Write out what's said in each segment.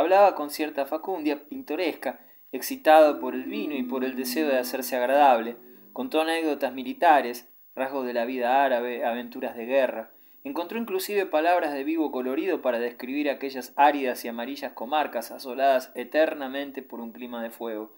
Hablaba con cierta facundia pintoresca, excitado por el vino y por el deseo de hacerse agradable. Contó anécdotas militares, rasgos de la vida árabe, aventuras de guerra. Encontró inclusive palabras de vivo colorido para describir aquellas áridas y amarillas comarcas asoladas eternamente por un clima de fuego.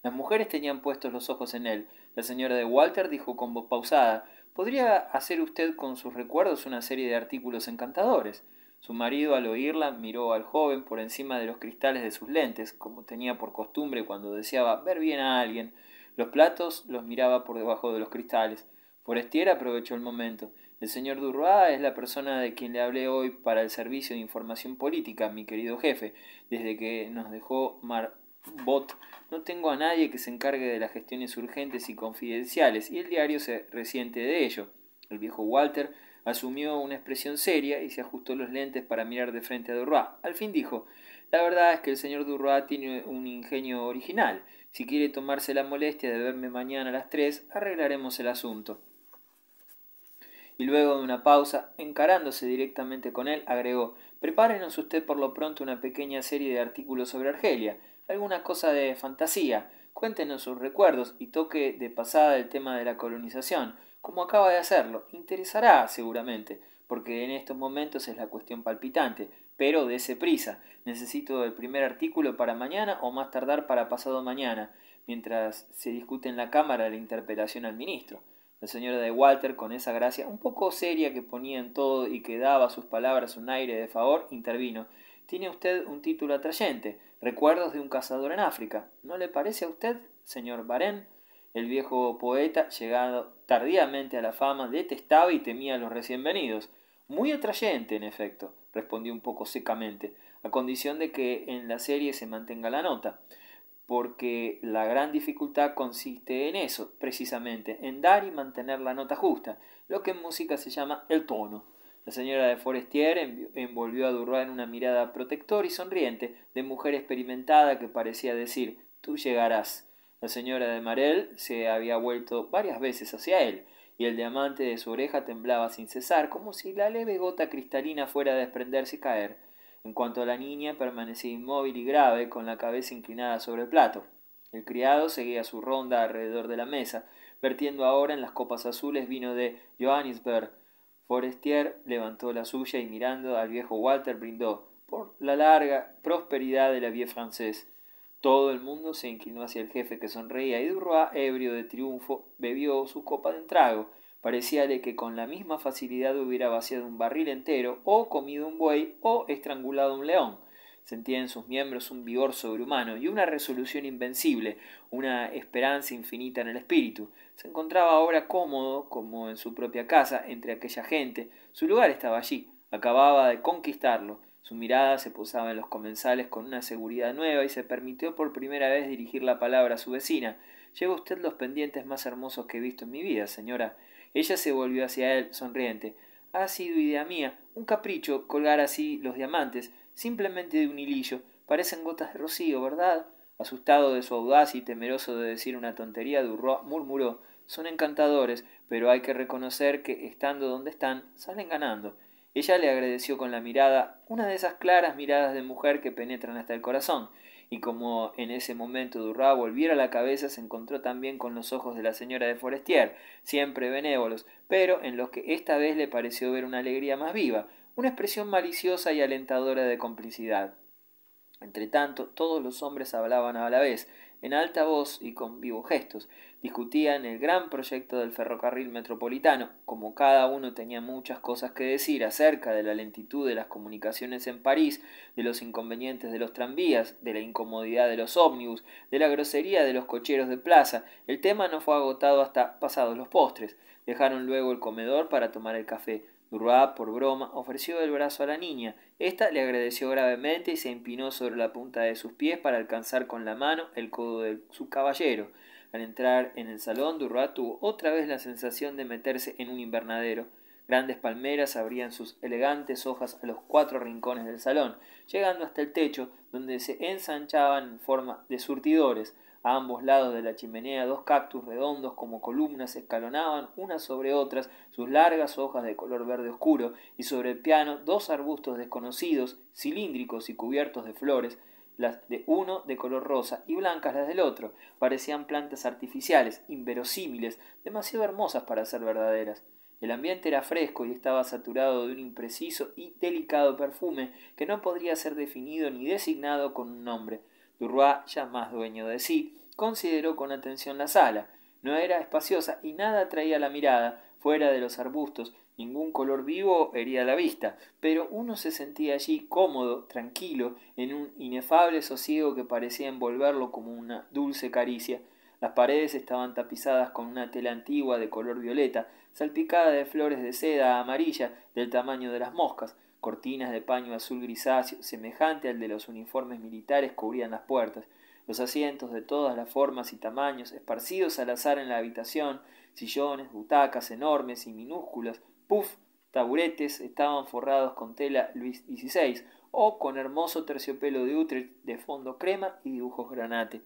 Las mujeres tenían puestos los ojos en él. La señora de Walter dijo con voz pausada: «¿Podría hacer usted con sus recuerdos una serie de artículos encantadores?». Su marido, al oírla, miró al joven por encima de los cristales de sus lentes, como tenía por costumbre cuando deseaba ver bien a alguien. Los platos los miraba por debajo de los cristales. Forestier aprovechó el momento. «El señor Duroy es la persona de quien le hablé hoy para el servicio de información política, mi querido jefe. Desde que nos dejó Marbot, no tengo a nadie que se encargue de las gestiones urgentes y confidenciales, y el diario se resiente de ello». El viejo Walter asumió una expresión seria y se ajustó los lentes para mirar de frente a Duroy. Al fin dijo: «La verdad es que el señor Duroy tiene un ingenio original. Si quiere tomarse la molestia de verme mañana a las 3, arreglaremos el asunto». Y luego de una pausa, encarándose directamente con él, agregó: «Prepárenos usted por lo pronto una pequeña serie de artículos sobre Argelia, alguna cosa de fantasía. Cuéntenos sus recuerdos y toque de pasada el tema de la colonización, como acaba de hacerlo. Interesará seguramente, porque en estos momentos es la cuestión palpitante. Pero dése prisa. Necesito el primer artículo para mañana o más tardar para pasado mañana, mientras se discute en la Cámara la interpelación al ministro». La señora de Walter, con esa gracia un poco seria que ponía en todo y que daba a sus palabras un aire de favor, intervino: «Tiene usted un título atrayente: Recuerdos de un cazador en África. ¿No le parece a usted, señor Varenne?». El viejo poeta, llegado tardíamente a la fama, detestaba y temía a los recién venidos. «Muy atrayente, en efecto», respondió un poco secamente, «a condición de que en la serie se mantenga la nota, porque la gran dificultad consiste en eso, precisamente, en dar y mantener la nota justa, lo que en música se llama el tono». La señora de Forestier envolvió a Duroy en una mirada protectora y sonriente, de mujer experimentada, que parecía decir: «Tú llegarás». La señora de Marelle se había vuelto varias veces hacia él, y el diamante de su oreja temblaba sin cesar, como si la leve gota cristalina fuera a desprenderse y caer. En cuanto a la niña, permanecía inmóvil y grave, con la cabeza inclinada sobre el plato. El criado seguía su ronda alrededor de la mesa, vertiendo ahora en las copas azules vino de Johannisberg. Forestier levantó la suya y, mirando al viejo Walter, brindó por la larga prosperidad de la vie française. Todo el mundo se inclinó hacia el jefe, que sonreía, y Duroy, ebrio de triunfo, bebió su copa de un trago. Parecíale que con la misma facilidad hubiera vaciado un barril entero, o comido un buey, o estrangulado un león. Sentía en sus miembros un vigor sobrehumano y una resolución invencible, una esperanza infinita en el espíritu. Se encontraba ahora cómodo, como en su propia casa, entre aquella gente. Su lugar estaba allí, acababa de conquistarlo. Su mirada se posaba en los comensales con una seguridad nueva y se permitió por primera vez dirigir la palabra a su vecina. «Lleva usted los pendientes más hermosos que he visto en mi vida, señora». Ella se volvió hacia él, sonriente. «Ha sido idea mía, un capricho, colgar así los diamantes, simplemente de un hilillo. Parecen gotas de rocío, ¿verdad?». Asustado de su audacia y temeroso de decir una tontería, Duroy murmuró: «Son encantadores, pero hay que reconocer que, estando donde están, salen ganando». Ella le agradeció con la mirada, una de esas claras miradas de mujer que penetran hasta el corazón, y como en ese momento Duroy volviera la cabeza, se encontró también con los ojos de la señora de Forestier, siempre benévolos, pero en los que esta vez le pareció ver una alegría más viva, una expresión maliciosa y alentadora de complicidad. Entretanto, todos los hombres hablaban a la vez, en alta voz y con vivos gestos. Discutían el gran proyecto del ferrocarril metropolitano. Como cada uno tenía muchas cosas que decir acerca de la lentitud de las comunicaciones en París, de los inconvenientes de los tranvías, de la incomodidad de los ómnibus, de la grosería de los cocheros de plaza, el tema no fue agotado hasta pasados los postres. Dejaron luego el comedor para tomar el café. Duroy, por broma, ofreció el brazo a la niña. Ésta le agradeció gravemente y se empinó sobre la punta de sus pies para alcanzar con la mano el codo de su caballero. Al entrar en el salón, Duroy tuvo otra vez la sensación de meterse en un invernadero. Grandes palmeras abrían sus elegantes hojas a los 4 rincones del salón, llegando hasta el techo, donde se ensanchaban en forma de surtidores. A ambos lados de la chimenea 2 cactus redondos como columnas escalonaban unas sobre otras sus largas hojas de color verde oscuro, y sobre el piano 2 arbustos desconocidos, cilíndricos y cubiertos de flores, las de uno de color rosa y blancas las del otro. Parecían plantas artificiales, inverosímiles, demasiado hermosas para ser verdaderas. El ambiente era fresco y estaba saturado de un impreciso y delicado perfume que no podría ser definido ni designado con un nombre. Duroy, ya más dueño de sí, consideró con atención la sala. No era espaciosa y nada atraía la mirada, fuera de los arbustos. Ningún color vivo hería la vista, pero uno se sentía allí cómodo, tranquilo, en un inefable sosiego que parecía envolverlo como una dulce caricia. Las paredes estaban tapizadas con una tela antigua de color violeta, salpicada de flores de seda amarilla del tamaño de las moscas. Cortinas de paño azul grisáceo, semejante al de los uniformes militares, cubrían las puertas. Los asientos de todas las formas y tamaños, esparcidos al azar en la habitación, sillones, butacas enormes y minúsculas, taburetes, estaban forrados con tela Luis XVI o con hermoso terciopelo de Utrecht de fondo crema y dibujos granate.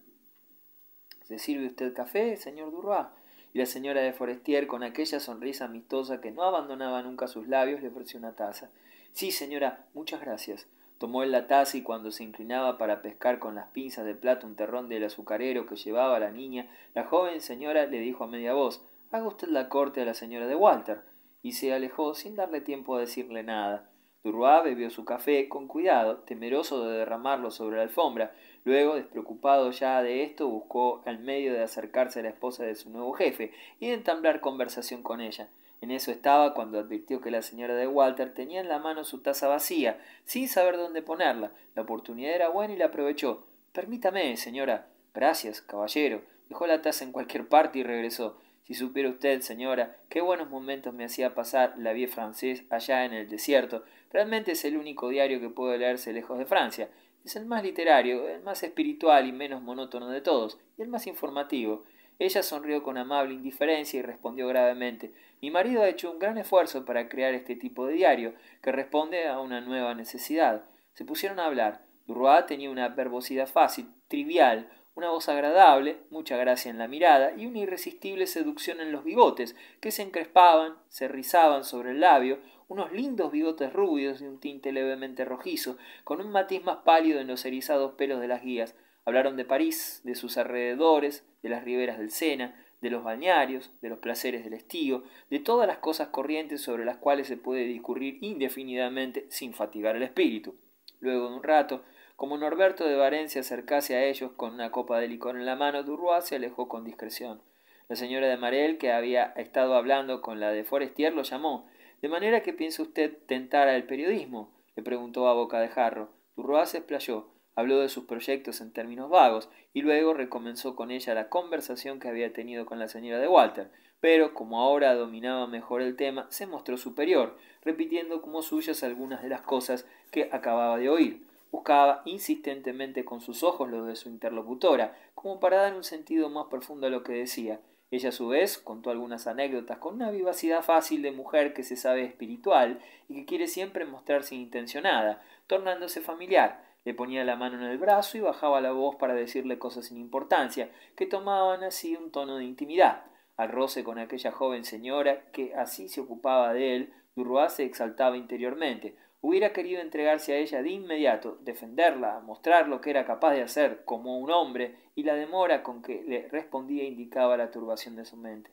¿Se sirve usted café, señor Duroy? Y la señora de Forestier, con aquella sonrisa amistosa que no abandonaba nunca sus labios, le ofreció una taza. Sí, señora, muchas gracias. Tomó él la taza y cuando se inclinaba para pescar con las pinzas de plata un terrón del azucarero que llevaba la niña, la joven señora le dijo a media voz: «Haga usted la corte a la señora de Walter», y se alejó sin darle tiempo a decirle nada. Duroy bebió su café con cuidado, temeroso de derramarlo sobre la alfombra. Luego, despreocupado ya de esto, buscó el medio de acercarse a la esposa de su nuevo jefe y de entablar conversación con ella. En eso estaba cuando advirtió que la señora de Walter tenía en la mano su taza vacía, sin saber dónde ponerla. La oportunidad era buena y la aprovechó. «Permítame, señora». «Gracias, caballero». Dejó la taza en cualquier parte y regresó. «Si supiera usted, señora, qué buenos momentos me hacía pasar La Vie Française allá en el desierto. Realmente es el único diario que puede leerse lejos de Francia. Es el más literario, el más espiritual y menos monótono de todos, y el más informativo». Ella sonrió con amable indiferencia y respondió gravemente: «Mi marido ha hecho un gran esfuerzo para crear este tipo de diario, que responde a una nueva necesidad». Se pusieron a hablar. Duroy tenía una verbosidad fácil, trivial, una voz agradable, mucha gracia en la mirada y una irresistible seducción en los bigotes, que se encrespaban, se rizaban sobre el labio, unos lindos bigotes rubios de un tinte levemente rojizo, con un matiz más pálido en los erizados pelos de las guías. Hablaron de París, de sus alrededores, de las riberas del Sena, de los balnearios, de los placeres del estío, de todas las cosas corrientes sobre las cuales se puede discurrir indefinidamente sin fatigar el espíritu. Luego de un rato, como Norberto de Varenne se acercase a ellos con una copa de licor en la mano, Duroy se alejó con discreción. La señora de Marelle, que había estado hablando con la de Forestier, lo llamó. «¿De manera que piensa usted tentar al periodismo?», le preguntó a boca de jarro. Duroy se explayó, habló de sus proyectos en términos vagos, y luego recomenzó con ella la conversación que había tenido con la señora de Walter, pero como ahora dominaba mejor el tema, se mostró superior, repitiendo como suyas algunas de las cosas que acababa de oír. Buscaba insistentemente con sus ojos los de su interlocutora, como para dar un sentido más profundo a lo que decía. Ella a su vez contó algunas anécdotas con una vivacidad fácil de mujer que se sabe espiritual y que quiere siempre mostrarse intencionada, tornándose familiar. Le ponía la mano en el brazo y bajaba la voz para decirle cosas sin importancia, que tomaban así un tono de intimidad. Al roce con aquella joven señora, que así se ocupaba de él, Duroy se exaltaba interiormente. Hubiera querido entregarse a ella de inmediato, defenderla, mostrar lo que era capaz de hacer como un hombre, y la demora con que le respondía indicaba la turbación de su mente.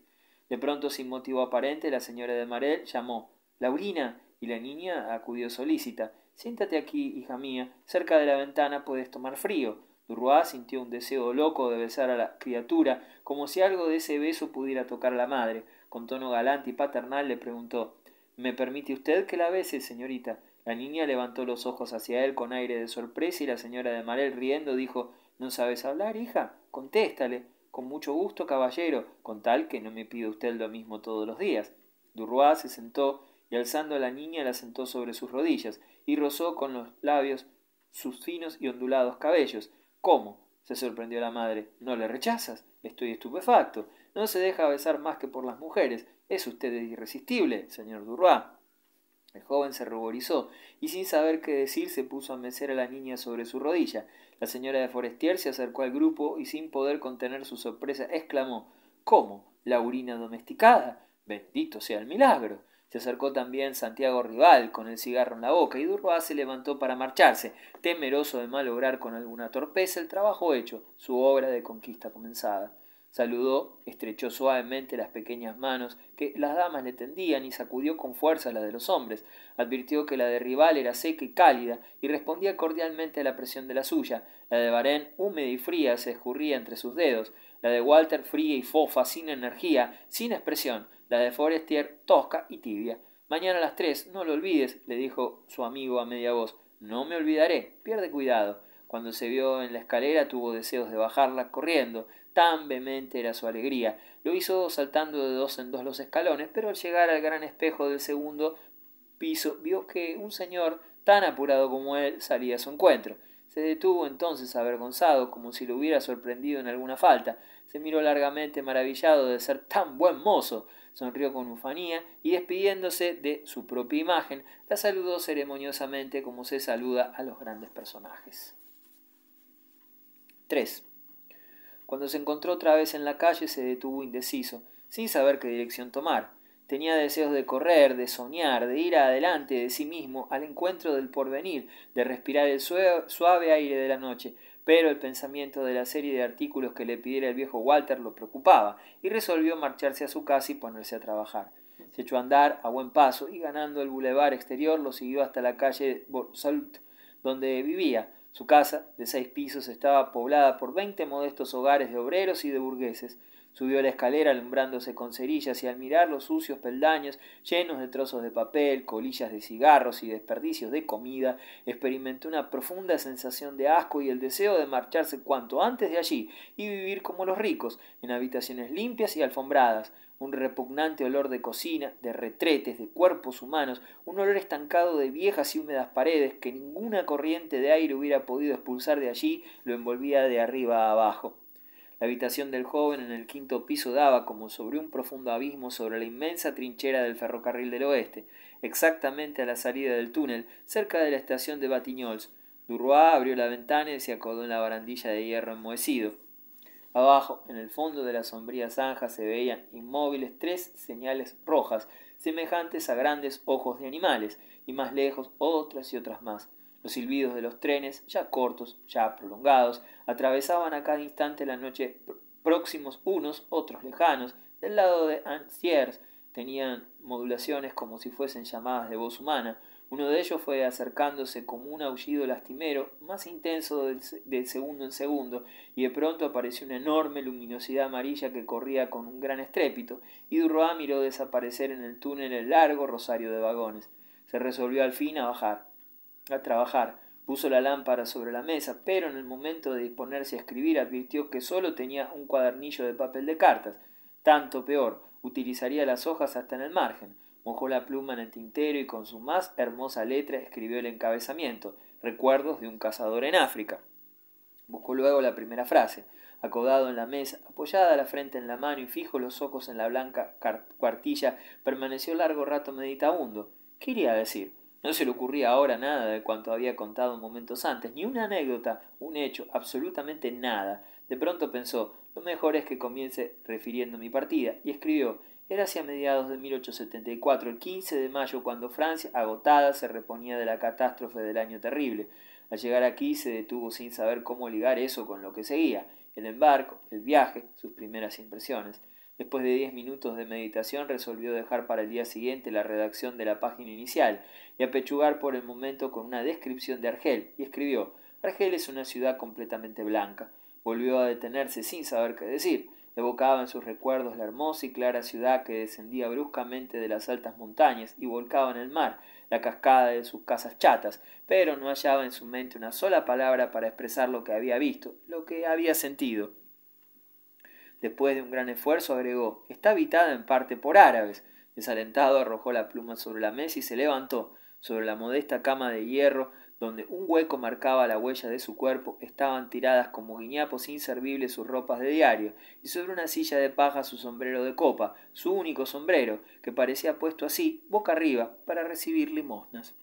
De pronto, sin motivo aparente, la señora de Marelle llamó: «Laurina», y la niña acudió solícita. «Siéntate aquí, hija mía, cerca de la ventana puedes tomar frío». Duroy sintió un deseo loco de besar a la criatura, como si algo de ese beso pudiera tocar a la madre. Con tono galante y paternal le preguntó: «¿Me permite usted que la bese, señorita?». La niña levantó los ojos hacia él con aire de sorpresa y la señora de Marelle, riendo, dijo: «¿No sabes hablar, hija? Contéstale». «Con mucho gusto, caballero, con tal que no me pida usted lo mismo todos los días». Duroy se sentó y alzando a la niña la sentó sobre sus rodillas y rozó con los labios sus finos y ondulados cabellos. «¿Cómo?», se sorprendió la madre. «¿No le rechazas? Estoy estupefacto. No se deja besar más que por las mujeres. Es usted irresistible, señor Duroy». El joven se ruborizó y sin saber qué decir se puso a mecer a la niña sobre su rodilla. La señora de Forestier se acercó al grupo y sin poder contener su sorpresa exclamó: —¿Cómo? ¿Laurina domesticada? Bendito sea el milagro. Se acercó también Santiago Rival con el cigarro en la boca y Durois se levantó para marcharse, temeroso de malograr con alguna torpeza el trabajo hecho, su obra de conquista comenzada. Saludó, estrechó suavemente las pequeñas manos que las damas le tendían y sacudió con fuerza las de los hombres. Advirtió que la de Rival era seca y cálida y respondía cordialmente a la presión de la suya. La de Varenne, húmeda y fría, se escurría entre sus dedos. La de Walter, fría y fofa, sin energía, sin expresión. La de Forestier, tosca y tibia. —Mañana a las 3, no lo olvides —le dijo su amigo a media voz. —No me olvidaré. Pierde cuidado. Cuando se vio en la escalera tuvo deseos de bajarla corriendo. Tan vehemente era su alegría. Lo hizo saltando de dos en dos los escalones, pero al llegar al gran espejo del segundo piso vio que un señor tan apurado como él salía a su encuentro. Se detuvo entonces avergonzado, como si lo hubiera sorprendido en alguna falta. Se miró largamente maravillado de ser tan buen mozo. Sonrió con ufanía y despidiéndose de su propia imagen, la saludó ceremoniosamente como se saluda a los grandes personajes. 3. Cuando se encontró otra vez en la calle se detuvo indeciso, sin saber qué dirección tomar. Tenía deseos de correr, de soñar, de ir adelante de sí mismo al encuentro del porvenir, de respirar el suave aire de la noche, pero el pensamiento de la serie de artículos que le pidiera el viejo Walter lo preocupaba, y resolvió marcharse a su casa y ponerse a trabajar. Se echó a andar a buen paso y ganando el bulevar exterior lo siguió hasta la calle Borsault, donde vivía. Su casa, de 6 pisos, estaba poblada por 20 modestos hogares de obreros y de burgueses. Subió la escalera alumbrándose con cerillas y al mirar los sucios peldaños llenos de trozos de papel, colillas de cigarros y desperdicios de comida, experimentó una profunda sensación de asco y el deseo de marcharse cuanto antes de allí y vivir como los ricos, en habitaciones limpias y alfombradas. Un repugnante olor de cocina, de retretes, de cuerpos humanos, un olor estancado de viejas y húmedas paredes que ninguna corriente de aire hubiera podido expulsar de allí, lo envolvía de arriba a abajo. La habitación del joven en el 5.º piso daba como sobre un profundo abismo sobre la inmensa trinchera del ferrocarril del oeste, exactamente a la salida del túnel, cerca de la estación de Batignolles. Durois abrió la ventana y se acodó en la barandilla de hierro enmohecido. Abajo, en el fondo de la sombría zanja, se veían inmóviles 3 señales rojas, semejantes a grandes ojos de animales, y más lejos otras y otras más. Los silbidos de los trenes, ya cortos, ya prolongados, atravesaban a cada instante la noche, próximos unos, otros lejanos. Del lado de Ansiers tenían modulaciones como si fuesen llamadas de voz humana. Uno de ellos fue acercándose como un aullido lastimero, más intenso de segundo en segundo, y de pronto apareció una enorme luminosidad amarilla que corría con un gran estrépito, y Durois miró desaparecer en el túnel el largo rosario de vagones. Se resolvió al fin a trabajar. Puso la lámpara sobre la mesa, pero en el momento de disponerse a escribir advirtió que solo tenía un cuadernillo de papel de cartas. Tanto peor, utilizaría las hojas hasta en el margen. Mojó la pluma en el tintero y con su más hermosa letra escribió el encabezamiento: Recuerdos de un cazador en África. Buscó luego la primera frase. Acodado en la mesa, apoyada la frente en la mano y fijo los ojos en la blanca cuartilla, permaneció largo rato meditabundo. ¿Qué iría a decir? No se le ocurría ahora nada de cuanto había contado momentos antes, ni una anécdota, un hecho, absolutamente nada. De pronto pensó: lo mejor es que comience refiriendo mi partida, y escribió: era hacia mediados de 1874, el 15 de mayo, cuando Francia, agotada, se reponía de la catástrofe del año terrible. Al llegar aquí se detuvo sin saber cómo ligar eso con lo que seguía: el embarco, el viaje, sus primeras impresiones. Después de 10 minutos de meditación resolvió dejar para el día siguiente la redacción de la página inicial y apechugar por el momento con una descripción de Argel, y escribió: Argel es una ciudad completamente blanca. Volvió a detenerse sin saber qué decir. Evocaba en sus recuerdos la hermosa y clara ciudad que descendía bruscamente de las altas montañas y volcaba en el mar, la cascada de sus casas chatas, pero no hallaba en su mente una sola palabra para expresar lo que había visto, lo que había sentido. Después de un gran esfuerzo agregó: está habitada en parte por árabes. Desalentado arrojó la pluma sobre la mesa y se levantó. Sobre la modesta cama de hierro Donde un hueco marcaba la huella de su cuerpo, estaban tiradas como guiñapos inservibles sus ropas de diario, y sobre una silla de paja su sombrero de copa, su único sombrero, que parecía puesto así, boca arriba, para recibir limosnas.